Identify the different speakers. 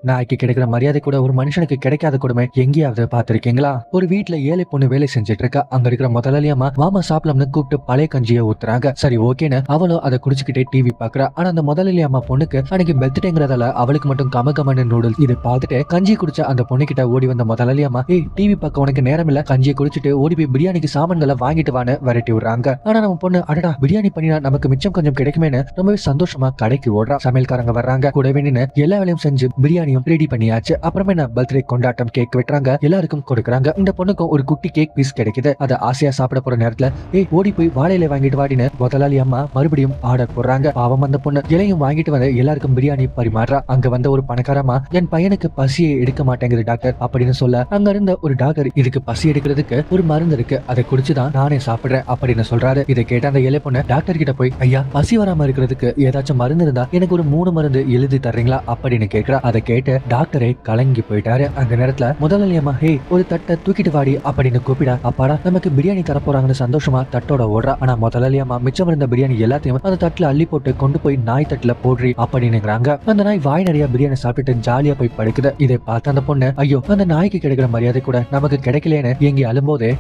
Speaker 1: நாய்க்கு கிடைக்கிற மரியாதை கூட ஒரு மனுஷனுக்கு கிடைக்காத கொடுமை எங்கேயாவது பாத்திருக்கீங்களா? ஒரு வீட்டுல ஏழை பொண்ணு வேலை செஞ்சுட்டு இருக்கா. அங்க இருக்கிற முதலாளி அம்மா வாமா சாப்பிடலாம்னு கூப்பிட்டு பழைய கஞ்சியை ஊத்துறாங்க. சரி ஓகேன்னு அவளும் அதை குடிச்சுக்கிட்டே டிவி பாக்குறா. ஆனா அந்த முதலாளி அம்மா பொண்ணுக்கு அன்னைக்கு பர்த்டேங்கிறதால அவளுக்கு மட்டும் கமகமான நூடுல்ஸ். இதை பார்த்துட்டு கஞ்சி குடிச்ச அந்த பொண்ணு கிட்ட ஓடி வந்த முதலாளி அம்மா, ஏய் டிவி பார்க்க உனக்கு நேரம் இல்ல, கஞ்சியை குடிச்சிட்டு ஓடி போய் பிரியாணிக்கு சாமான்களை வாங்கிட்டு வான்னு விரட்டி விடுறாங்க. ஆனா நம்ம பொண்ணு, அடடா பிரியாணி பண்ணினா நமக்கு மிச்சம் கொஞ்சம் கிடைக்குமேன்னு ரொம்பவே சந்தோஷமா கடைக்கு ஓடுறா. சமையல்காரங்க வர்றாங்க. கூடவே நின்னு எல்லா வேலையும் செஞ்சு பிரியாணியும் ரெடி பண்ணியாச்சு. அப்புறமே நான் பர்த்டே கொண்டாட்டம் கேக் வெட்டுறாங்க. எல்லாருக்கும் கொடுக்குறாங்க. இந்த பொண்ணுக்கும் ஒரு குட்டி கேக் பீஸ் கிடைக்குது. அதை ஆசையா சாப்பிட போற நேரத்துல, ஏய் ஓடி போய் வாழையில வாங்கிட்டு வாடின்னு முதலாளி அம்மா மறுபடியும் ஆர்டர் போடுறாங்க. பாவம் அந்த பொண்ணு இலையும் வாங்கிட்டு வந்து எல்லாருக்கும் பிரியாணி பரிமாறா. அங்க வந்த ஒரு பணக்காரமா, என் பையனுக்கு பசியை எடுக்க மாட்டேங்குது டாக்டர் அப்படின்னு சொல்ல, அங்க இருந்த ஒரு டாக்டர், இதுக்கு பசி எடுக்கிறதுக்கு ஒரு மருந்து இருக்கு, அதை குடிச்சுதான் நானே சாப்பிடுறேன் அப்படின்னு சொல்றாரு. இதை கேட்ட அந்த இலை பொண்ணு டாக்டர் கிட்ட போய், ஐயா பசி வராம இருக்கிறதுக்கு ஏதாச்சும் மருந்து இருந்தா எனக்கு ஒரு 3 மருந்து எழுதி தர்றீங்களா அப்படின்னு கேட்கிறா. அதை கேட்டு டாக்டரே கலங்கி போயிட்டாரு. அந்த நேரத்துல முதலாளி அம்மா, ஹே ஒரு தட்டை தூக்கிட்டு வாடி அப்படின்னு கூப்பிட, அப்பாடா நமக்கு பிரியாணி தரப்போறாங்கன்னு சந்தோஷமா தட்டோட ஓடுறா. ஆனா முதலாளி அம்மா மிச்சம் இருந்த பிரியாணி எல்லாத்தையும் அந்த தட்டுல அள்ளி போட்டு கொண்டு போய் நாய் தட்டுல போடுறி அப்படின்னுங்கிறாங்க. அந்த நாய் வாய் நிறைய பிரியாணி சாப்பிட்டுட்டு ஜாலியா போய் படுக்குது. இதை பார்த்து அந்த பொண்ணு, ஐயோ அந்த நாய்க்கு கிடைக்கிற மரியாதை கூட நமக்கு கிடைக்கலன்னு எங்க அழும்போதே